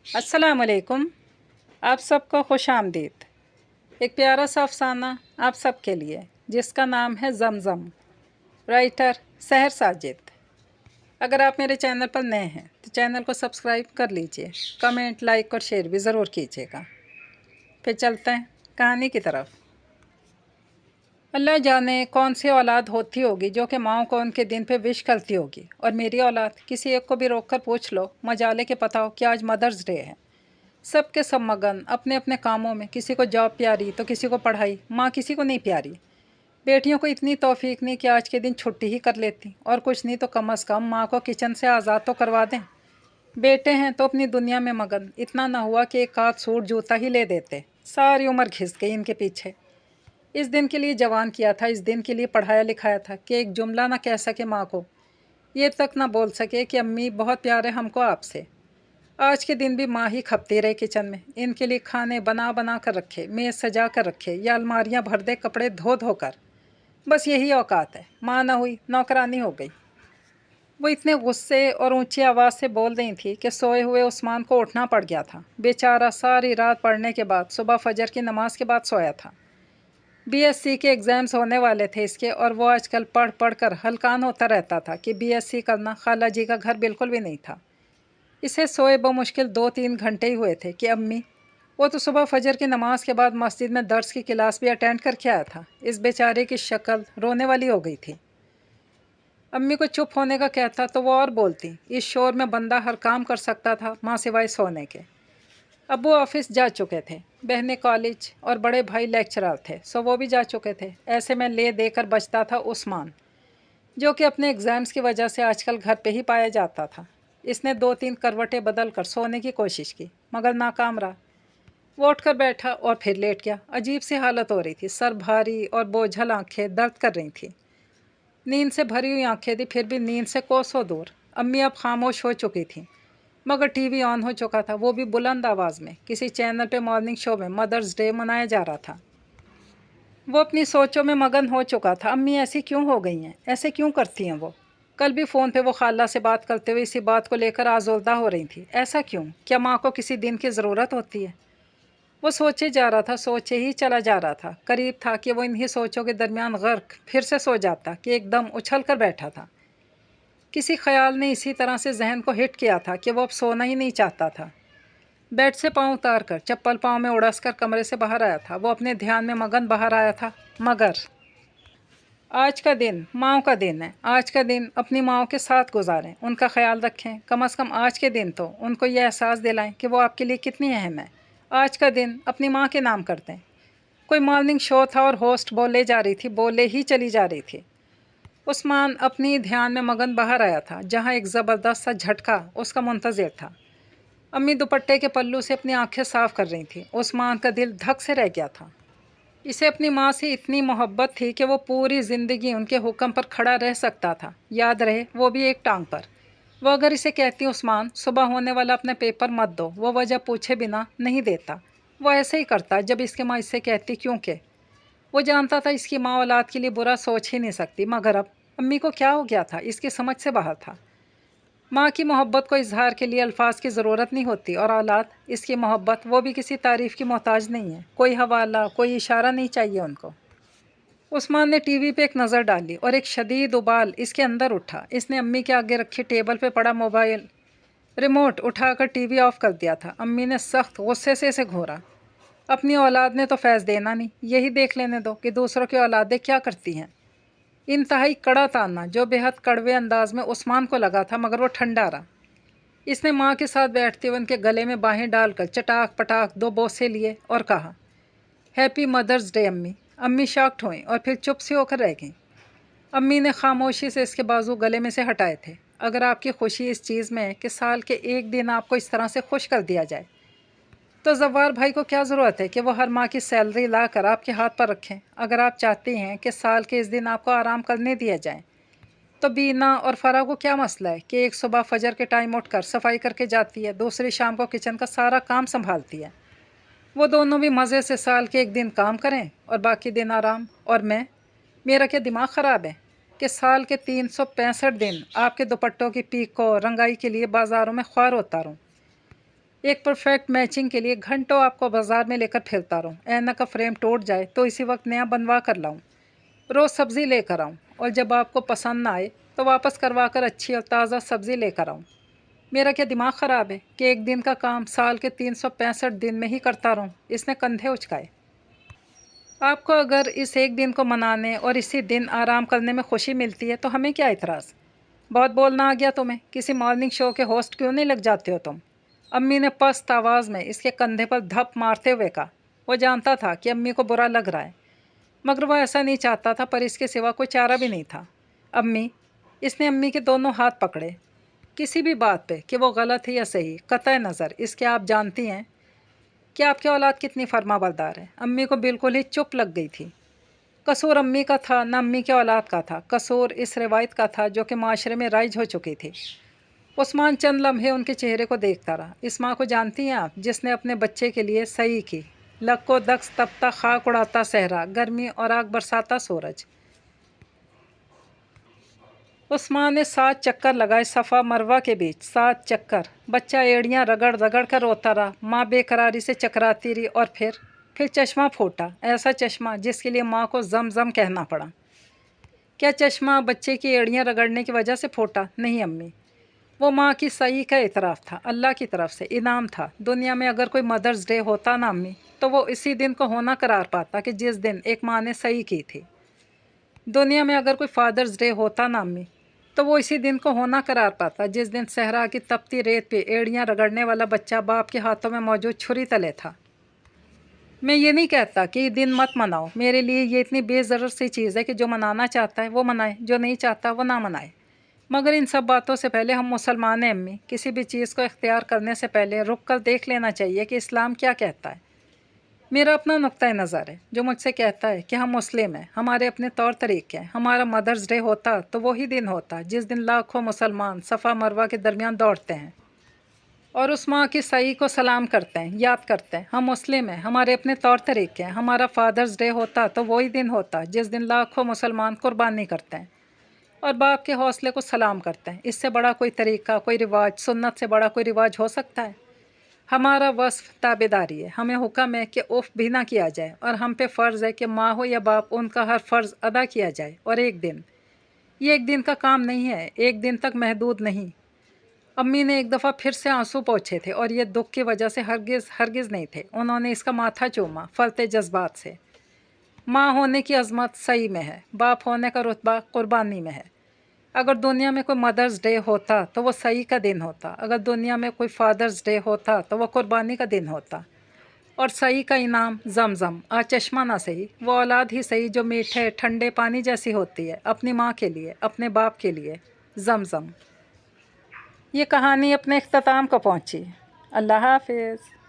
अस्सलाम वालेकुम। आप सबको खुश आमदीद। एक प्यारा सा अफसाना आप सब के लिए जिसका नाम है ज़मज़म। राइटर सहर साजिद। अगर आप मेरे चैनल पर नए हैं तो चैनल को सब्सक्राइब कर लीजिए, कमेंट, लाइक और शेयर भी ज़रूर कीजिएगा। फिर चलते हैं कहानी की तरफ। अल्लाह जाने कौन सी औलाद होती होगी जो कि माँओं को उनके दिन पे विश करती होगी, और मेरी औलाद किसी एक को भी रोक कर पूछ लो मजाले के पता हो कि आज मदर्स डे है। सब के सब मगन अपने अपने कामों में, किसी को जॉब प्यारी तो किसी को पढ़ाई, माँ किसी को नहीं प्यारी। बेटियों को इतनी तौफीक नहीं कि आज के दिन छुट्टी ही कर लेती, और कुछ नहीं तो कम अज़ कम माँ को किचन से आज़ाद तो करवा दें। बेटे हैं तो अपनी दुनिया में मगन, इतना ना हुआ कि एक आध सूट जूता ही ले देते। सारी उम्र घिस गई इनके पीछे। इस दिन के लिए जवान किया था, इस दिन के लिए पढ़ाया लिखाया था कि एक जुमला ना कह सके माँ को, ये तक ना बोल सके कि अम्मी बहुत प्यार है हमको आपसे। आज के दिन भी माँ ही खपती रहे किचन में, इनके लिए खाने बना बना कर रखे, मेज़ सजा कर रखे, या अलमारियाँ भर दे कपड़े धो धो कर। बस यही औकात है। माँ ना हुई, नौकरानी हो गई। वो इतने गुस्से और ऊंची आवाज़ से बोल रही थी कि सोए हुए उस्मान को उठना पड़ गया था। बेचारा सारी रात पढ़ने के बाद सुबह फजर की नमाज के बाद सोया था। बीएससी के एग्ज़ाम्स होने वाले थे इसके, और वो आजकल पढ़ पढ़ कर हलकान होता रहता था कि बीएससी करना खाला जी का घर बिल्कुल भी नहीं था। इसे सोए बमुश्किल 2-3 घंटे ही हुए थे कि अम्मी, वो तो सुबह फजर की नमाज के बाद मस्जिद में दर्स की क्लास भी अटेंड करके आया था। इस बेचारे की शक्ल रोने वाली हो गई थी। अम्मी को चुप होने का कहता तो वो और बोलती। इस शोर में बंदा हर काम कर सकता था माँ सिवाय सोने के। अब्बू ऑफिस जा चुके थे, बहनें कॉलेज, और बड़े भाई लेक्चरर थे, सो वो भी जा चुके थे। ऐसे में ले देकर बचता था उस्मान, जो कि अपने एग्ज़ाम्स की वजह से आजकल घर पे ही पाया जाता था। इसने 2-3 करवटें बदल कर सोने की कोशिश की, मगर नाकाम रहा। वो उठ कर बैठा और फिर लेट गया। अजीब सी हालत हो रही थी, सर भारी और बोझल आंखें दर्द कर रही थी। नींद से भरी हुई आंखें थी, फिर भी नींद से कोसों दूर। अम्मी अब खामोश हो चुकी थी, मगर टीवी ऑन हो चुका था, वो भी बुलंद आवाज़ में। किसी चैनल पे मॉर्निंग शो में मदर्स डे मनाया जा रहा था। वो अपनी सोचों में मगन हो चुका था। अम्मी ऐसी क्यों हो गई हैं, ऐसे क्यों करती हैं वो? कल भी फ़ोन पे वो खाला से बात करते हुए इसी बात को लेकर आज़ोल्दा हो रही थी। ऐसा क्यों? क्या माँ को किसी दिन की ज़रूरत होती है? वो सोचे जा रहा था, सोचे ही चला जा रहा था। करीब था कि वो इन्हीं सोचों के दरमियान गर्क फिर से सो जाता कि एकदम उछल कर बैठा था। किसी ख्याल ने इसी तरह से जहन को हिट किया था कि वो अब सोना ही नहीं चाहता था। बेड से पाँव उतार कर चप्पल पाँव में उड़स कर कमरे से बाहर आया था। वो अपने ध्यान में मगन बाहर आया था। मगर आज का दिन माँओं का दिन है। आज का दिन अपनी माँओं के साथ गुजारें, उनका ख्याल रखें। कम से कम आज के दिन तो उनको ये एहसास दिलाएं कि वो आपके लिए कितनी अहम है। आज का दिन अपनी माँ के नाम कर दें। कोई मॉर्निंग शो था और होस्ट बोले जा रही थी, बोले ही चली जा रही थी। उस्मान अपनी ध्यान में मगन बाहर आया था, जहाँ एक ज़बरदस्त सा झटका उसका मुंतज़िर था। अम्मी दुपट्टे के पल्लू से अपनी आंखें साफ कर रही थी। उस्मान का दिल धक से रह गया था। इसे अपनी माँ से इतनी मोहब्बत थी कि वो पूरी ज़िंदगी उनके हुक्म पर खड़ा रह सकता था, याद रहे वो भी एक टांग पर। वो अगर इसे कहती, उस्मान सुबह होने वाला अपने पेपर मत दो, वो वजह पूछे बिना नहीं देता। वो ऐसे ही करता जब इसकी माँ इससे कहती, क्योंकि वो जानता था इसकी माँ औलाद के लिए बुरा सोच ही नहीं सकती। मगर अब अम्मी को क्या हो गया था, इसकी समझ से बाहर था। माँ की मोहब्बत को इजहार के लिए अल्फाज की ज़रूरत नहीं होती, और औलाद इसकी मोहब्बत वो भी किसी तारीफ़ की मोहताज नहीं है। कोई हवाला, कोई इशारा नहीं चाहिए उनको। उस्मान ने टीवी पे एक नज़र डाली और एक शदीद उबाल इसके अंदर उठा। इसने अम्मी के आगे रखी टेबल पे पड़ा मोबाइल रिमोट उठाकर टीवी ऑफ कर दिया था। अम्मी ने सख्त गुस्से से इसे घूरा। अपनी औलाद ने तो फैज़ देना नहीं, यही देख लेने दो कि दूसरों की औलादें क्या करती हैं। इंतहाई कड़ा ताना जो बेहद कड़वे अंदाज में उस्मान को लगा था, मगर वो ठंडा रहा। इसने माँ के साथ बैठते हुए उनके गले में बाहें डालकर चटाक पटाक 2 बोसे लिए और कहा, हैप्पी मदर्स डे अम्मी। अम्मी शॉक्ड हुई और फिर चुप सी होकर रह गईं। अम्मी ने खामोशी से इसके बाजू गले में से हटाए थे। अगर आपकी खुशी इस चीज़ में है कि साल के एक दिन आपको इस तरह से खुश कर दिया जाए, तो जव्वार भाई को क्या ज़रूरत है कि वो हर माह की सैलरी ला कर आपके हाथ पर रखें। अगर आप चाहती हैं कि साल के इस दिन आपको आराम करने दिया जाए, तो बीना और फ़रा को क्या मसला है कि एक सुबह फजर के टाइम उठकर सफाई करके जाती है, दूसरी शाम को किचन का सारा काम संभालती है। वो दोनों भी मज़े से साल के एक दिन काम करें और बाकी दिन आराम। और मेरा क्या दिमाग ख़राब है कि साल के 365 दिन आपके दुपट्टों की पीक को रंगाई के लिए बाज़ारों में ख्वार होता रहूँ। एक परफेक्ट मैचिंग के लिए घंटों आपको बाजार में लेकर फिरता रहूं, ऐनक का फ्रेम टूट जाए तो इसी वक्त नया बनवा कर लाऊं, रोज़ सब्ज़ी लेकर आऊं और जब आपको पसंद ना आए तो वापस करवा कर अच्छी और ताज़ा सब्ज़ी लेकर आऊं। मेरा क्या दिमाग ख़राब है कि एक दिन का काम साल के 365 दिन में ही करता रहूं? इसने कंधे उचकाए। आपको अगर इस एक दिन को मनाने और इसी दिन आराम करने में खुशी मिलती है तो हमें क्या इतराज़। बहुत बोलना आ गया तुम्हें, किसी मॉर्निंग शो के होस्ट क्यों नहीं लग जाते हो तुम। अम्मी ने पस्त आवाज़ में इसके कंधे पर धप मारते हुए कहा। वो जानता था कि अम्मी को बुरा लग रहा है, मगर वो ऐसा नहीं चाहता था, पर इसके सिवा कोई चारा भी नहीं था। अम्मी, इसने अम्मी के दोनों हाथ पकड़े। किसी भी बात पे कि वो गलत है या सही, कतई नज़र इसके आप जानती हैं कि आपकी औलाद कितनी फर्माबरदार है। अम्मी को बिल्कुल ही चुप लग गई थी। कसूर अम्मी का था न अम्मी के औलाद का था, कसूर इस रिवायत का था जो कि माशरे में राइज हो चुकी थी। उस्मान चंद लम्हे उनके चेहरे को देखता रहा। इस माँ को जानती हैं आप, जिसने अपने बच्चे के लिए सही की, लको दक्स तपता खाक उड़ाता सहरा, गर्मी और आग बरसाता सूरज। उस्मान ने 7 चक्कर लगाए सफ़ा मरवा के बीच, 7 चक्कर। बच्चा एड़ियाँ रगड़ रगड़ कर रोता रहा। माँ बेकरारी से चकराती रही और फिर चश्मा फूटा, ऐसा चश्मा जिसके लिए माँ को जम कहना पड़ा। क्या चश्मा बच्चे की एड़ियाँ रगड़ने की वजह से फूटा? नहीं अम्मी, वो माँ की सही का इतराफ़ था, अल्लाह की तरफ से इनाम था। दुनिया में अगर कोई मदर्स डे होता ना अम्मी, तो वो इसी दिन को होना करार पाता कि जिस दिन एक माँ ने सही की थी। दुनिया में अगर कोई फादर्स डे होता ना अम्मी, तो वो इसी दिन को होना करार पाता जिस दिन सहरा की तपती रेत पे एड़ियाँ रगड़ने वाला बच्चा बाप के हाथों में मौजूद छुरी तले था। मैं ये नहीं कहता कि ये दिन मत मनाओ, मेरे लिए ये इतनी बेज़रूरत सी चीज़ है कि जो मनाना चाहता है वो मनाए, जो नहीं चाहता वो ना मनाए। मगर इन सब बातों से पहले हम मुसलमान हैं अम्मी। किसी भी चीज़ को इख्तियार करने से पहले रुक कर देख लेना चाहिए कि इस्लाम क्या कहता है। मेरा अपना नुक्ता नज़र है जो मुझसे कहता है कि हम मुस्लिम हैं, हमारे अपने तौर तरीके हैं। हमारा मदर्स डे होता तो वही दिन होता जिस दिन लाखों मुसलमान सफ़ा मरवा के दरमियान दौड़ते हैं और उस माँ की सही को सलाम करते हैं, याद करते हैं। हम मुस्लिम हैं, हमारे अपने तौर तरीके हैं। हमारा फादर्स डे होता तो वही दिन होता जिस दिन लाखों मुसलमान कुर्बानी करते हैं और बाप के हौसले को सलाम करते हैं। इससे बड़ा कोई तरीका, कोई रिवाज, सुन्नत से बड़ा कोई रिवाज हो सकता है? हमारा वस्फ ताबेदारी है। हमें हुक्म है कि उफ़ भी ना किया जाए और हम पे फ़र्ज़ है कि माँ हो या बाप, उनका हर फ़र्ज़ अदा किया जाए। और एक दिन, ये एक दिन का काम नहीं है, एक दिन तक महदूद नहीं। अम्मी ने एक दफ़ा फिर से आंसू पोंछे थे और ये दुख की वजह से हरगिज़ नहीं थे। उन्होंने इसका माथा चूमा फलते जज्बात से। माँ होने की अज़मत सही में है, बाप होने का रुतबा कुर्बानी में है। अगर दुनिया में कोई मदर्स डे होता तो वो सही का दिन होता। अगर दुनिया में कोई फादर्स डे होता तो वो कुर्बानी का दिन होता। और सही का इनाम जमजम, आज चश्मा ना सही, वो औलाद ही सही जो मीठे ठंडे पानी जैसी होती है, अपनी माँ के लिए, अपने बाप के लिए। जमजम। ये कहानी अपने इख्तिताम को पहुँची। अल्लाह हाफिज़।